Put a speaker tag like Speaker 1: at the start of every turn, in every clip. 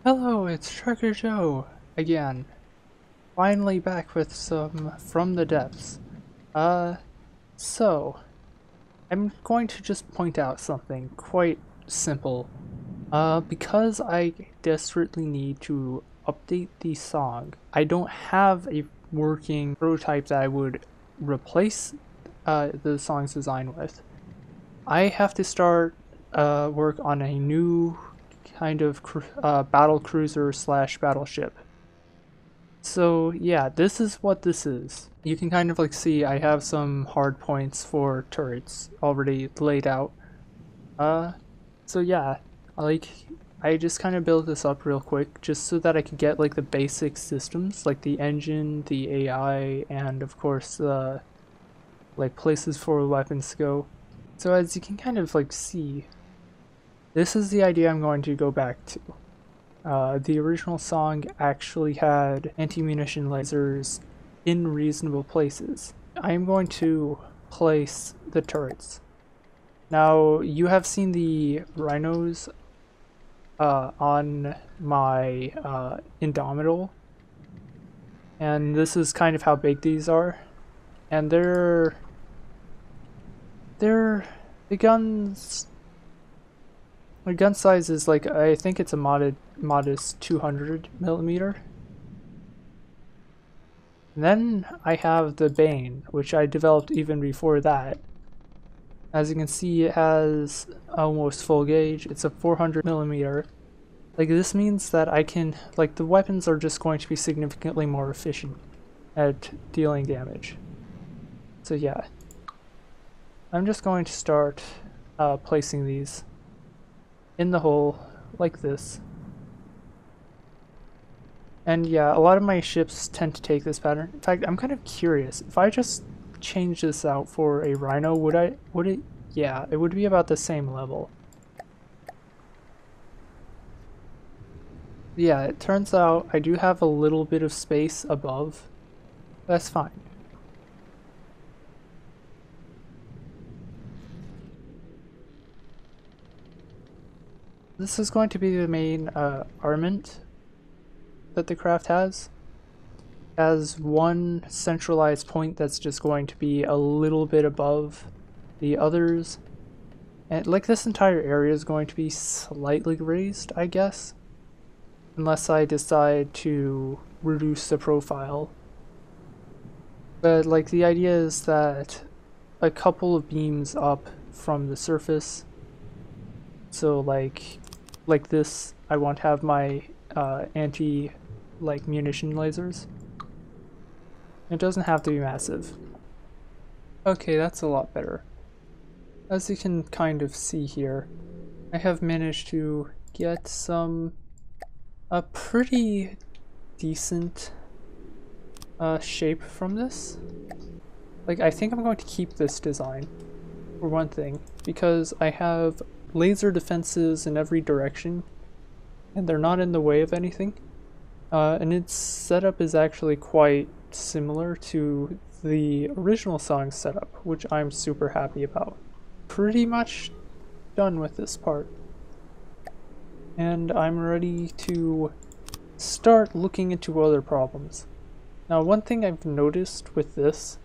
Speaker 1: Hello, it's Trucker Joe again. Finally back with some From the Depths. So, I'm going to just point out something quite simple. Because I desperately need to update the song, I don't have a working prototype that I would replace the song's design with. I have to start work on a new kind of battle cruiser slash battleship. So yeah, this is what this is. You can kind of like see I have some hard points for turrets already laid out. Uh, so yeah, like I just kind of built this up real quick just so that I could get like the basic systems, like the engine, the AI, and of course like places for weapons to go. So as you can kind of like see, this is the idea I'm going to go back to. The original song actually had anti-munition lasers in reasonable places. I am going to place the turrets. Now, you have seen the rhinos on my Indomitable, and this is kind of how big these are. And the guns. My gun size is like, I think it's a modest 200 millimeter. And then I have the Bane, which I developed even before that. As you can see, it has almost full gauge. It's a 400 millimeter. Like, this means that I can, like, the weapons are just going to be significantly more efficient at dealing damage. So yeah, I'm just going to start placing these in the hole like this. And yeah, a lot of my ships tend to take this pattern. In fact, I'm kind of curious, if I just change this out for a Rhino, would it, yeah, it would be about the same level. Yeah, it turns out I do have a little bit of space above. That's fine. This is going to be the main armament that the craft has. As one centralized point that's just going to be a little bit above the others. And like this entire area is going to be slightly raised, I guess. Unless I decide to reduce the profile. But like the idea is that a couple of beams up from the surface. So like this, I want to have my anti like munition lasers. It doesn't have to be massive. Okay, that's a lot better. As you can kind of see here, I have managed to get a pretty decent shape from this. Like, I think I'm going to keep this design, for one thing, because I have laser defenses in every direction, and they're not in the way of anything. And its setup is actually quite similar to the original song's setup, which I'm super happy about. Pretty much done with this part. And I'm ready to start looking into other problems. Now, one thing I've noticed with this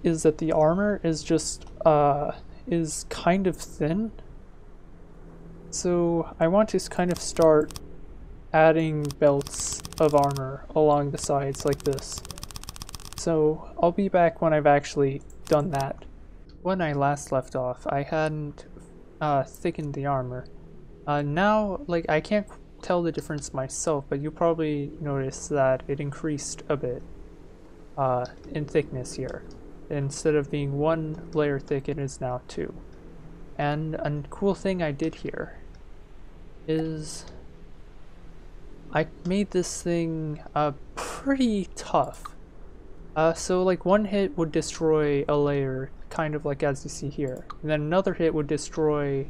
Speaker 1: is that the armor is just is kind of thin. So I want to kind of start adding belts of armor along the sides like this. So I'll be back when I've actually done that. When I last left off, I hadn't thickened the armor. Now, like, I can't tell the difference myself, but you probably notice that it increased a bit in thickness here. Instead of being one layer thick, it is now two. And a cool thing I did here is I made this thing pretty tough. So like one hit would destroy a layer, kind of like as you see here. And then another hit would destroy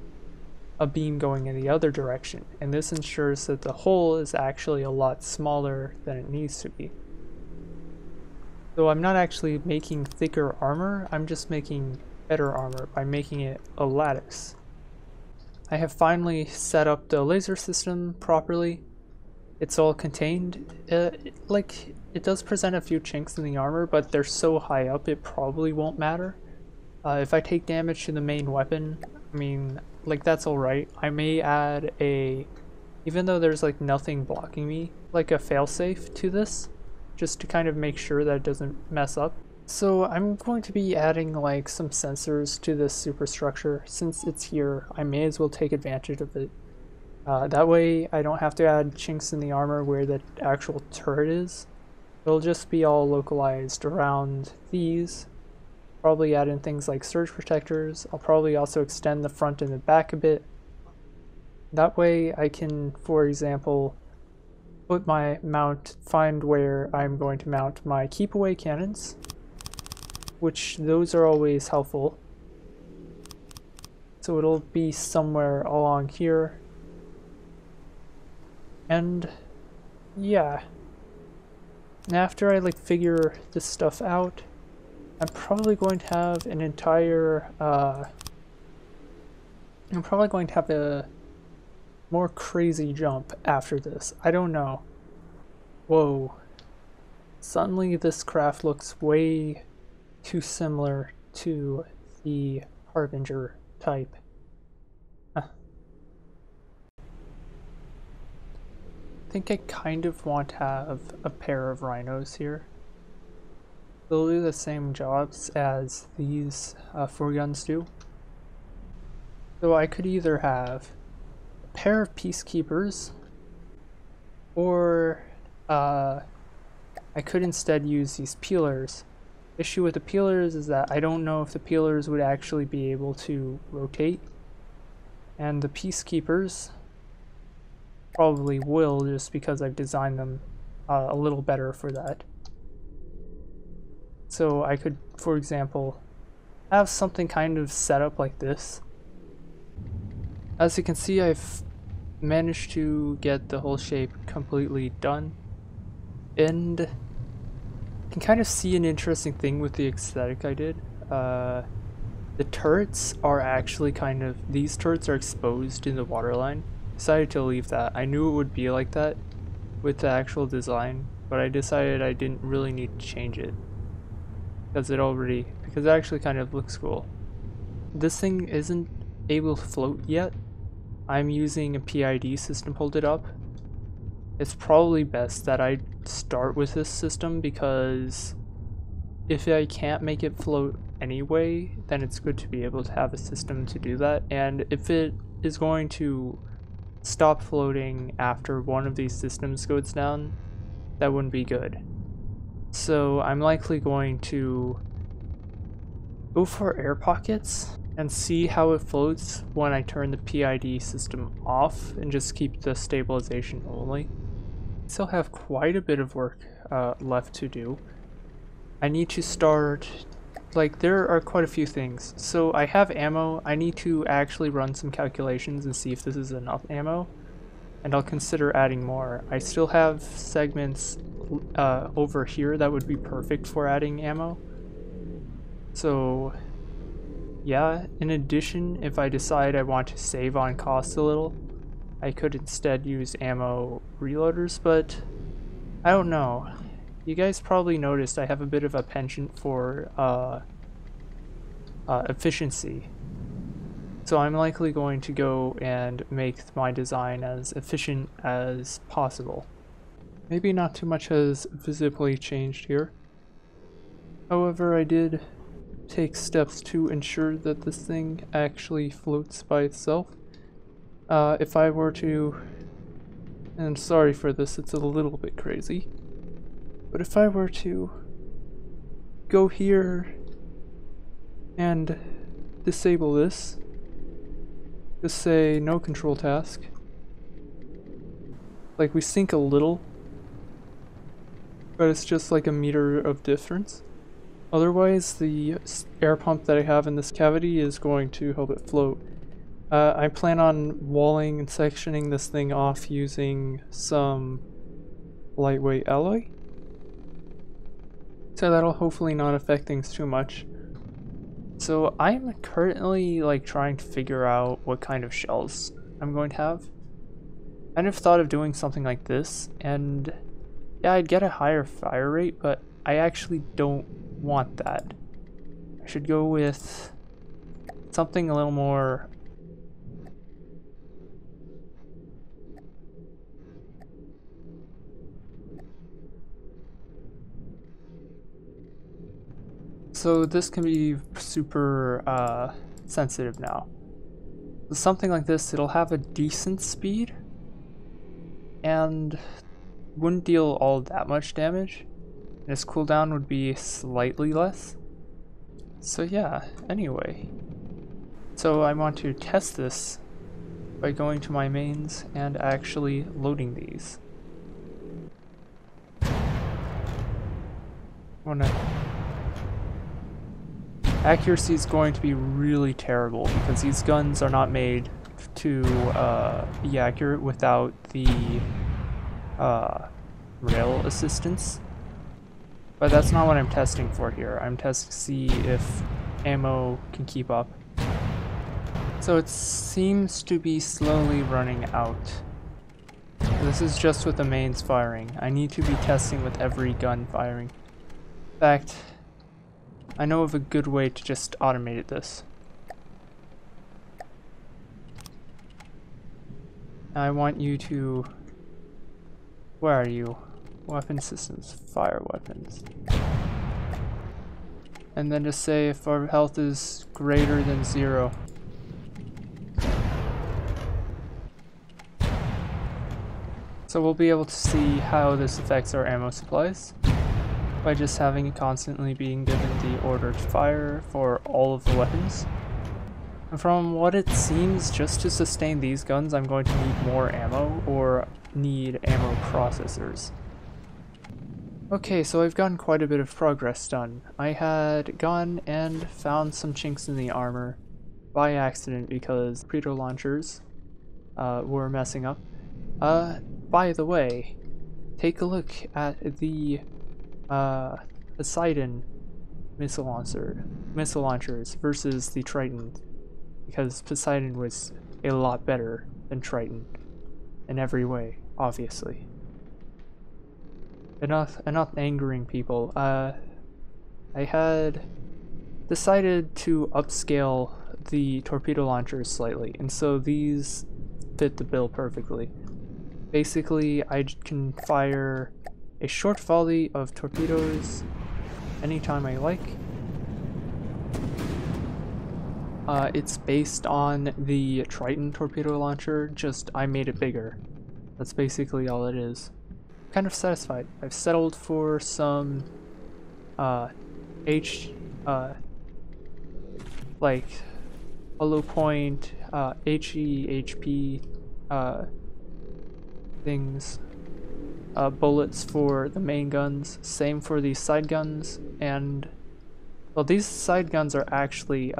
Speaker 1: a beam going in the other direction. And this ensures that the hole is actually a lot smaller than it needs to be. So I'm not actually making thicker armor, I'm just making better armor by making it a lattice. I have finally set up the laser system properly. It's all contained. Like, it does present a few chinks in the armor, but they're so high up it probably won't matter. If I take damage to the main weapon, I mean, like, that's alright. I may add a, even though there's like nothing blocking me, like a failsafe to this, just to kind of make sure that it doesn't mess up. So I'm going to be adding like some sensors to this superstructure. Since it's here, I may as well take advantage of it. That way I don't have to add chinks in the armor where the actual turret is. It'll just be all localized around these. Probably add in things like surge protectors. I'll probably also extend the front and the back a bit. That way I can, for example, find where I'm going to mount my keep away cannons, which those are always helpful. So it'll be somewhere along here. And yeah, and after I like figure this stuff out, I'm probably going to have an entire I'm probably going to have a more crazy jump after this. I don't know. Whoa. Suddenly this craft looks way too similar to the Harbinger type. I think I kind of want to have a pair of rhinos here. They'll do the same jobs as these four-guns do. So I could either have a pair of peacekeepers, or I could instead use these peelers. Issue with the peelers is that I don't know if the peelers would actually be able to rotate, and the peacekeepers probably will, just because I've designed them a little better for that. So I could, for example, have something kind of set up like this. As you can see, I've managed to get the whole shape completely done, and you can kind of see an interesting thing with the aesthetic I did. The turrets are actually these turrets are exposed in the waterline. Decided to leave that. I knew it would be like that with the actual design, but I decided I didn't really need to change it. Because it actually kind of looks cool. This thing isn't able to float yet. I'm using a PID system to hold it up. It's probably best that I start with this system, because if I can't make it float anyway, then it's good to be able to have a system to do that. And if it is going to stop floating after one of these systems goes down, that wouldn't be good. So I'm likely going to go for air pockets and see how it floats when I turn the PID system off and just keep the stabilization only. Still have quite a bit of work left to do. I need to start, like, there are quite a few things. So I have ammo. I need to actually run some calculations and see if this is enough ammo, and I'll consider adding more. I still have segments over here that would be perfect for adding ammo. So yeah, in addition, if I decide I want to save on cost a little, I could instead use ammo reloaders, but I don't know. You guys probably noticed I have a bit of a penchant for efficiency. So I'm likely going to go and make my design as efficient as possible. Maybe not too much has visibly changed here. However, I did take steps to ensure that this thing actually floats by itself. If I were to, and sorry for this, it's a little bit crazy, but if I were to go here and disable this, just say no control task, like, we sink a little, but it's just like a meter of difference. Otherwise, the air pump that I have in this cavity is going to help it float. I plan on walling and sectioning this thing off using some lightweight alloy, so that'll hopefully not affect things too much. So I'm currently like trying to figure out what kind of shells I'm going to have. I kind of thought of doing something like this, and yeah, I'd get a higher fire rate, but I actually don't want that. I should go with something a little more. So this can be super sensitive now. Something like this, it'll have a decent speed and wouldn't deal all that much damage. And its cooldown would be slightly less. So yeah, anyway. So I want to test this by going to my mains and actually loading these. Accuracy is going to be really terrible because these guns are not made to be accurate without the rail assistance. But that's not what I'm testing for here. I'm testing to see if ammo can keep up. So it seems to be slowly running out. This is just with the mains firing. I need to be testing with every gun firing. In fact, I know of a good way to just automate this. I want you to... Where are you? Weapon systems, fire weapons. And then just say if our health is greater than 0. So we'll be able to see how this affects our ammo supplies by just having it constantly being given the order to fire for all of the weapons. And from what it seems, just to sustain these guns, I'm going to need more ammo or need ammo processors. Okay, so I've gotten quite a bit of progress done. I had gone and found some chinks in the armor by accident because torpedo launchers were messing up. By the way, take a look at the Poseidon missile launchers versus the Triton, because Poseidon was a lot better than Triton in every way, obviously. Enough angering people. I had decided to upscale the torpedo launchers slightly, and so these fit the bill perfectly. Basically, I can fire a short volley of torpedoes anytime I like. It's based on the Triton torpedo launcher, just I made it bigger. That's basically all it is. Kind of satisfied. I've settled for some like hollow point HP things, bullets for the main guns, same for the side guns, and well, these side guns are actually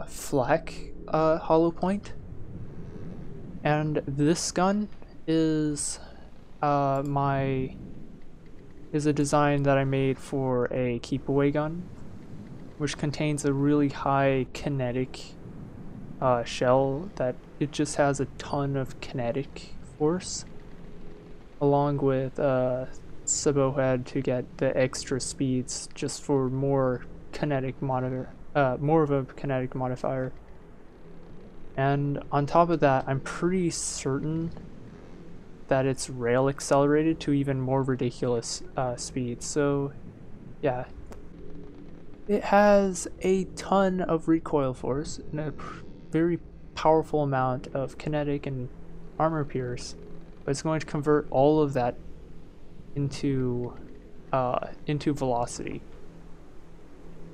Speaker 1: flak hollow point, and this gun is a design that I made for a keep away gun, which contains a really high kinetic shell that it just has a ton of kinetic force, along with subhead to get the extra speeds just for more kinetic more of a kinetic modifier. And on top of that, I'm pretty certain that it's rail accelerated to even more ridiculous speeds. So yeah, it has a ton of recoil force and a very powerful amount of kinetic and armor pierce, but it's going to convert all of that into velocity.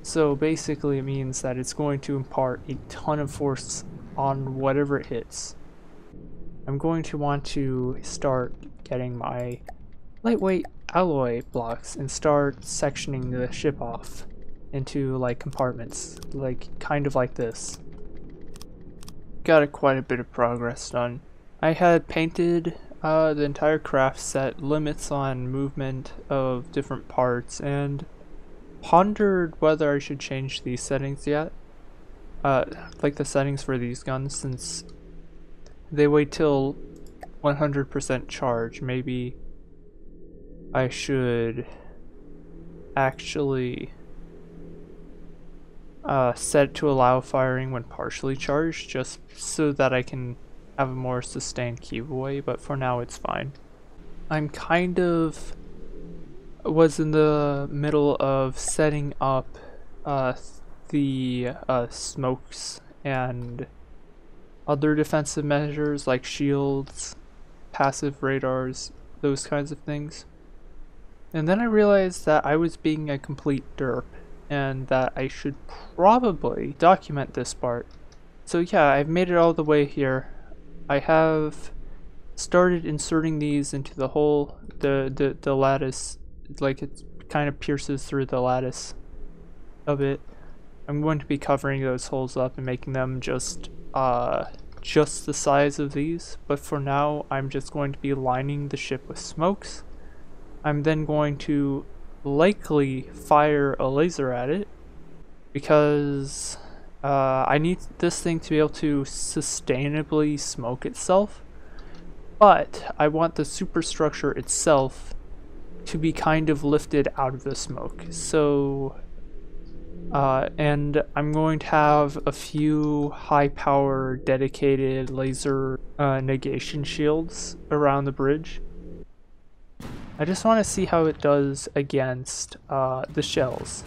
Speaker 1: So basically it means that it's going to impart a ton of force on whatever it hits. I'm going to want to start getting my lightweight alloy blocks and start sectioning the ship off into like compartments, like kind of like this. Got quite a bit of progress done. I had painted the entire craft set limits on movement of different parts, and pondered whether I should change these settings yet. Like the settings for these guns, since they wait till 100% charge. Maybe I should actually set to allow firing when partially charged, just so that I can have a more sustained giveaway, but for now it's fine. I'm was in the middle of setting up the smokes and other defensive measures like shields, passive radars, those kinds of things. And then I realized that I was being a complete derp and that I should probably document this part. So yeah, I've made it all the way here. I have started inserting these into the hole, the lattice, like it kind of pierces through the lattice of it. I'm going to be covering those holes up and making them just the size of these, but for now I'm just going to be lining the ship with smokes. I'm then going to likely fire a laser at it because I need this thing to be able to sustainably smoke itself, but I want the superstructure itself to be kind of lifted out of the smoke. So and I'm going to have a few high power dedicated laser negation shields around the bridge. I just want to see how it does against the shells.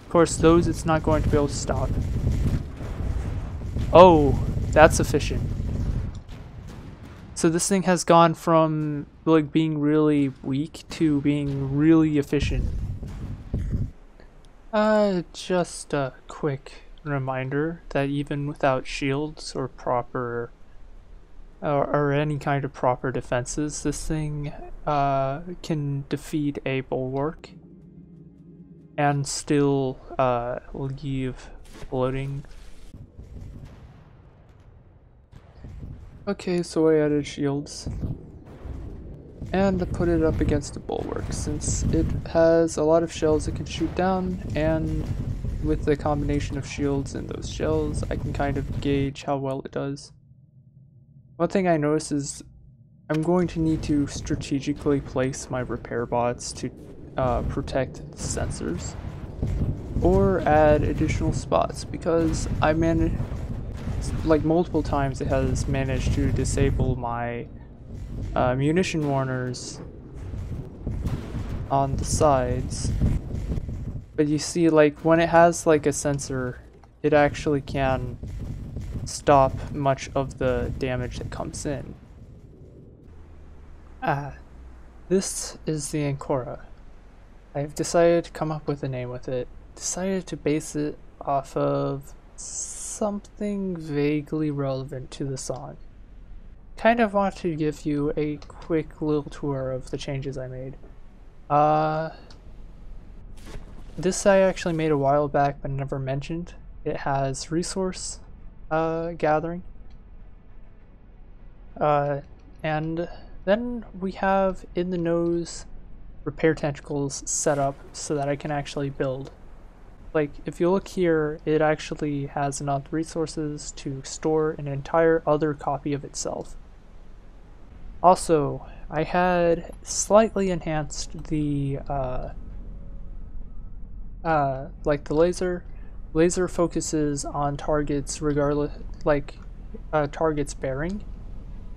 Speaker 1: Of course, those it's not going to be able to stop. Oh, that's efficient. So this thing has gone from like being really weak to being really efficient. Just a quick reminder that even without shields or proper or any kind of proper defenses, this thing can defeat a bulwark and still leave floating. Okay, so I added shields and put it up against a bulwark since it has a lot of shells it can shoot down, and with the combination of shields and those shells I can kind of gauge how well it does. One thing I noticed is I'm going to need to strategically place my repair bots to protect the sensors or add additional spots, because I managed, like multiple times it has managed to disable my munition warners on the sides. But you see, like when it has like a sensor, it actually can stop much of the damage that comes in. This is the Ancora. I've decided to come up with a name with it. Decided to base it off of something vaguely relevant to the song. Kind of want to give you a quick little tour of the changes I made. This I actually made a while back but never mentioned. It has resource gathering. And then we have in the nose repair tentacles set up so that I can actually build. Like if you look here, it actually has enough resources to store an entire other copy of itself. Also, I had slightly enhanced the like the laser. Laser focuses on targets regardless, like targets bearing.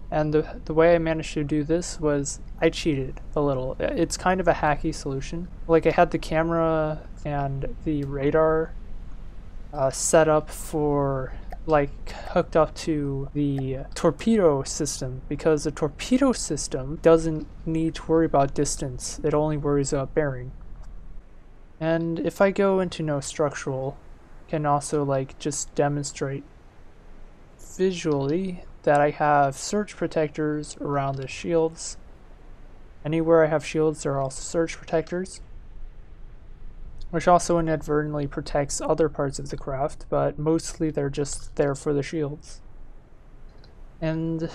Speaker 1: And the way I managed to do this was I cheated a little. It's kind of a hacky solution. Like I had the camera and the radar set up for like hooked up to the torpedo system, because the torpedo system doesn't need to worry about distance. It only worries about bearing. And if I go into no structural, can also like just demonstrate visually that I have surge protectors around the shields. Anywhere I have shields, there are also surge protectors, which also inadvertently protects other parts of the craft, but mostly they're just there for the shields. And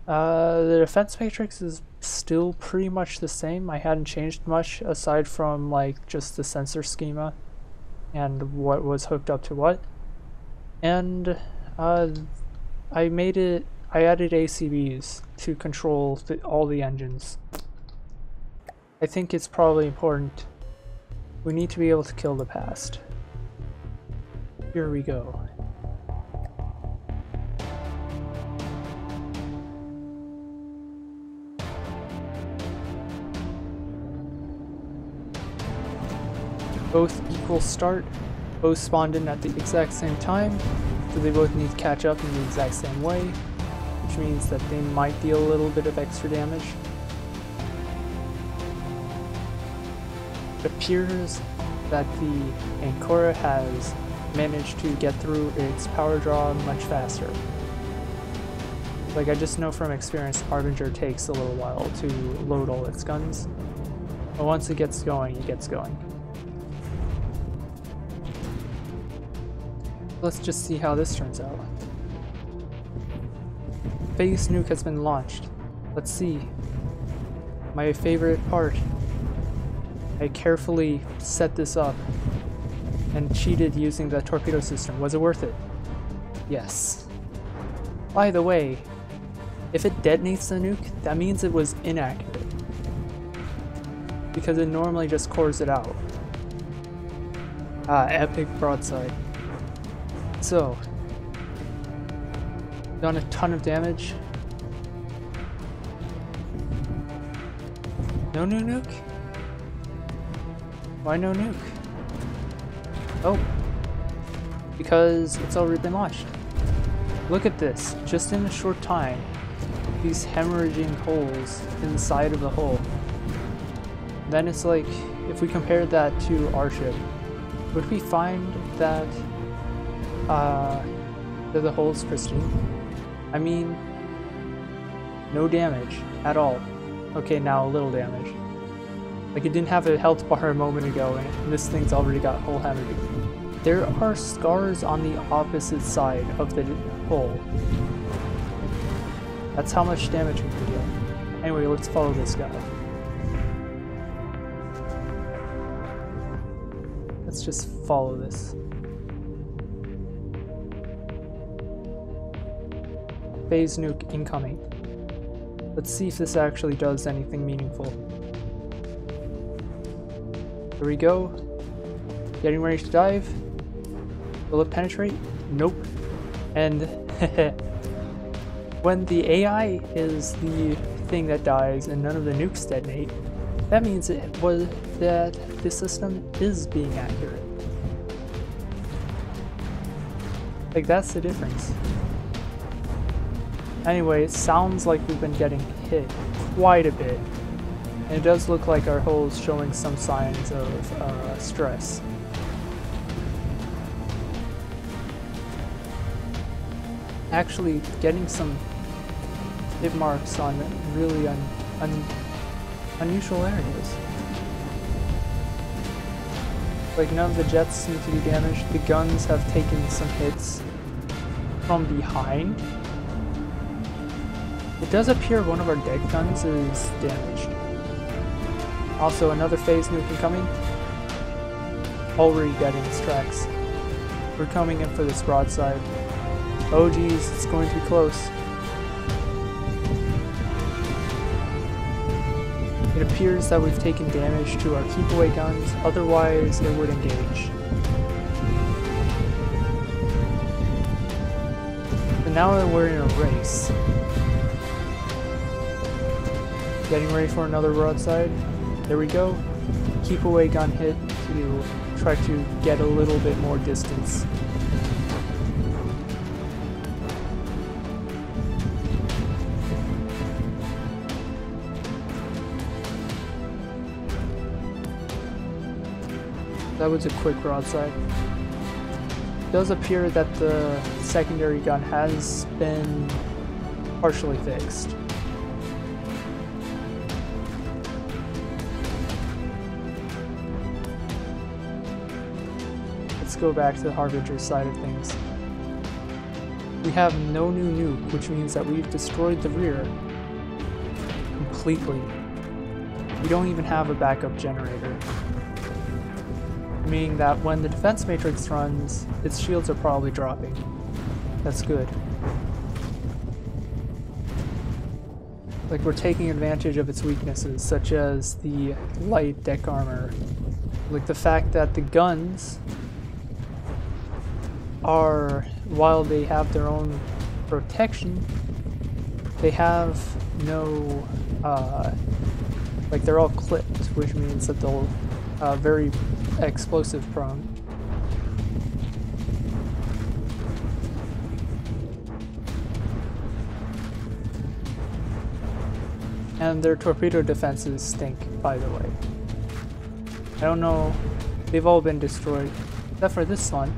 Speaker 1: the defense matrix is still pretty much the same. I hadn't changed much aside from like just the sensor schema and what was hooked up to what. And I added ACBs to control all the engines. I think it's probably important. We need to be able to kill the past. Here we go. Both equal start, both spawned in at the exact same time, so they both need to catch up in the exact same way, which means that they might deal a little bit of extra damage. It appears that the Ancora has managed to get through its power draw much faster. Like, I just know from experience, Harbinger takes a little while to load all its guns, but once it gets going, it gets going. Let's just see how this turns out. Phase nuke has been launched. Let's see. My favorite part. I carefully set this up and cheated using the torpedo system. Was it worth it? Yes. By the way, if it detonates the nuke, that means it was inaccurate, because it normally just cores it out. Ah, epic broadside. So, done a ton of damage. No new nuke? Why no nuke? Oh, because it's already been launched. Look at this, just in a short time, these hemorrhaging holes in the side of the hull. Then it's like, if we compare that to our ship, would we find that the hole's pristine? I mean, no damage at all. Okay, now a little damage. Like, it didn't have a health bar a moment ago, and this thing's already got hull hemorrhaging. There are scars on the opposite side of the hull. That's how much damage we can deal. Anyway, let's follow this guy. Let's just follow this. Phase nuke incoming. Let's see if this actually does anything meaningful. Here we go. Getting ready to dive. Will it penetrate? Nope. And when the AI is the thing that dies and none of the nukes detonate, that means it was that the system is being accurate. Like, that's the difference. Anyway, it sounds like we've been getting hit quite a bit, and it does look like our hull is showing some signs of stress. Actually, getting some hit marks on really unusual areas. Like, none of the jets seem to be damaged. The guns have taken some hits from behind. It does appear one of our deck guns is damaged. Also, another phase nuke incoming. Already getting its tracks. We're coming in for this broadside. Oh geez, it's going to be close. It appears that we've taken damage to our keep away guns, otherwise it would engage. So now that we're in a race, getting ready for another broadside. There we go. Keep away gun hit to try to get a little bit more distance. That was a quick broadside. It does appear that the secondary gun has been partially fixed. Let's go back to the Harbinger side of things. We have no new nuke, which means that we've destroyed the rear completely. We don't even have a backup generator. Meaning that when the defense matrix runs, its shields are probably dropping. That's good. Like, we're taking advantage of its weaknesses, such as the light deck armor. Like the fact that the guns are, while they have their own protection, they have no, like they're all clipped, which means that they'll very explosive prone. And their torpedo defenses stink, by the way. I don't know, they've all been destroyed, except for this one.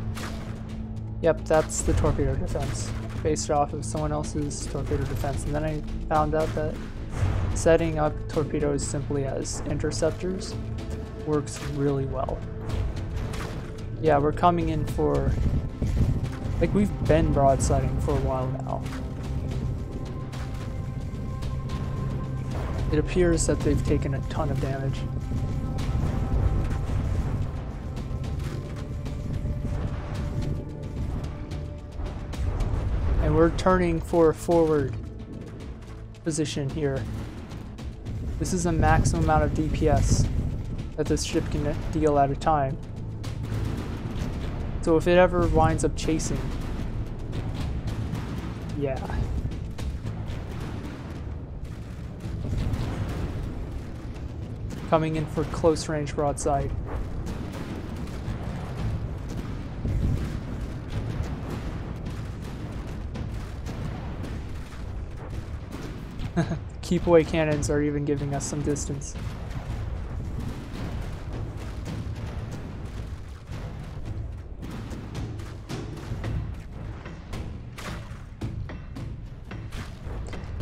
Speaker 1: Yep, that's the torpedo defense, based off of someone else's torpedo defense. And then I found out that setting up torpedoes simply as interceptors works really well. Yeah, we're coming in for, like, we've been broadsiding for a while now. It appears that they've taken a ton of damage. And we're turning for a forward position here. This is the maximum amount of DPS that this ship can deal at a time. So if it ever winds up chasing, yeah. Coming in for close range broadside. Keep away cannons are even giving us some distance.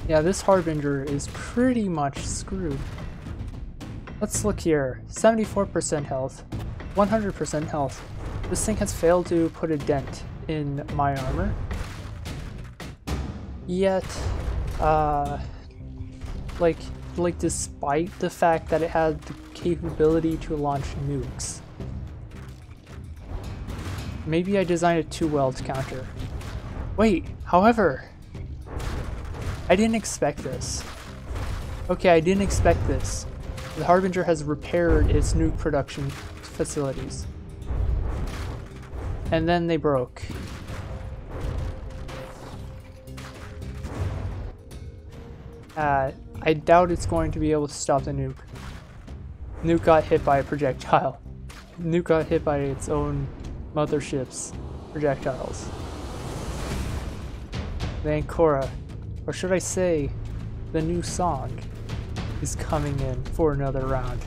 Speaker 1: Yeah, this Harbinger is pretty much screwed. Let's look here. 74% health, 100% health. This thing has failed to put a dent in my armor. Yet, like despite the fact that it had the capability to launch nukes. Maybe I designed it too well to counter. Wait, however, I didn't expect this. Okay, I didn't expect this. The Harbinger has repaired its nuke production facilities. And then they broke. I doubt it's going to be able to stop the nuke. Nuke got hit by a projectile. Nuke got hit by its own mothership's projectiles. The Ancora, or should I say, the new song, is coming in for another round.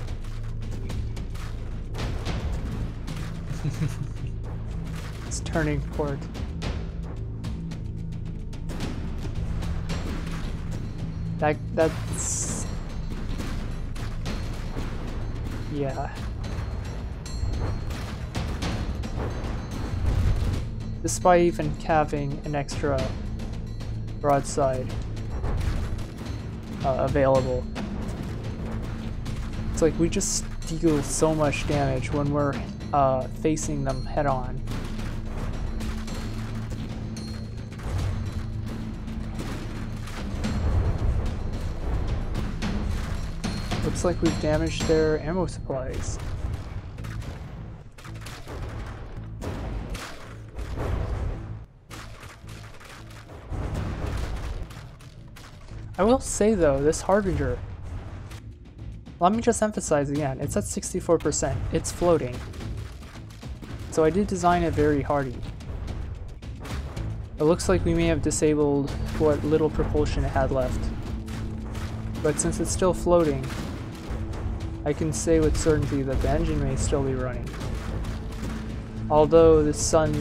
Speaker 1: It's turning port. That's... yeah. Despite even having an extra broadside available. It's like we just deal so much damage when we're facing them head on. Looks like we've damaged their ammo supplies. I will say though, this Harbinger, let me just emphasize again, it's at 64%, it's floating. So I did design it very hardy. It looks like we may have disabled what little propulsion it had left. But since it's still floating, I can say with certainty that the engine may still be running. Although the sun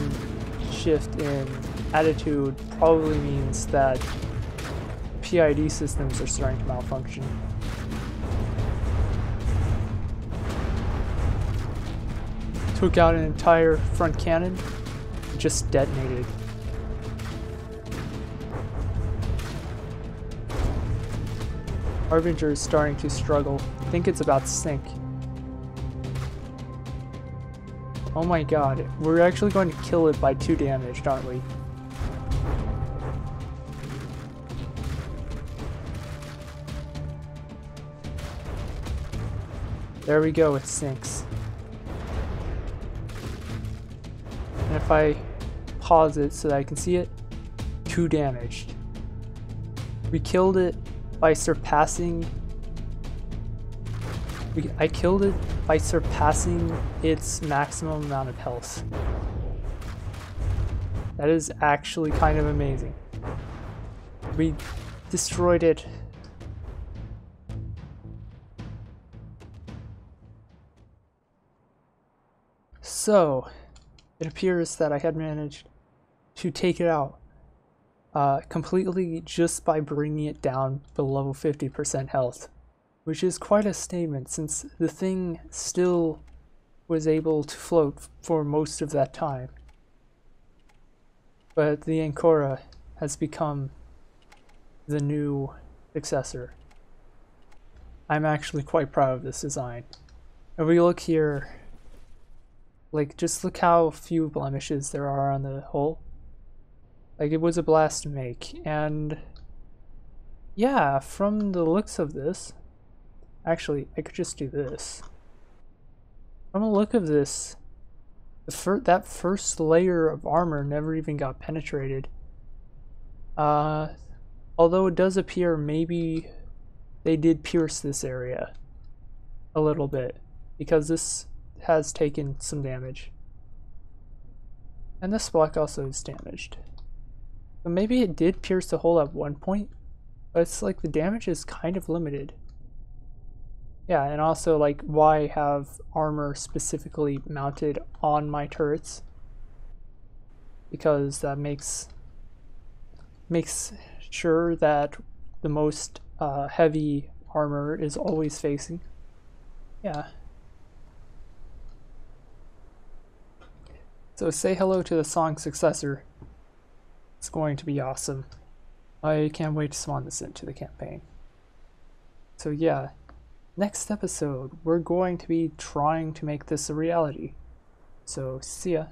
Speaker 1: shift in attitude probably means that PID systems are starting to malfunction. Took out an entire front cannon, just detonated. Harbinger is starting to struggle. I think it's about to sink. Oh my god, we're actually going to kill it by 2 damage, aren't we? There we go, it sinks. And if I pause it so that I can see it, 2 damaged. We killed it by surpassing... I killed it by surpassing its maximum amount of health. That is actually kind of amazing. We destroyed it. So, it appears that I had managed to take it out completely just by bringing it down below 50% health, which is quite a statement since the thing still was able to float for most of that time. But the Ancora has become the new successor. I'm actually quite proud of this design. If we look here, like, just look how few blemishes there are on the hull. Like, it was a blast to make, and yeah, from the looks of this, actually, I could just do this. From the look of this, that first layer of armor never even got penetrated. Although it does appear maybe they did pierce this area a little bit, because this has taken some damage. And this block also is damaged. But maybe it did pierce the hole at one point, but it's like the damage is kind of limited. Yeah, and also, like, why have armor specifically mounted on my turrets? Because that makes sure that the most heavy armor is always facing. Yeah. So say hello to the song Successor. It's going to be awesome. I can't wait to spawn this into the campaign. So yeah, next episode we're going to be trying to make this a reality. So see ya.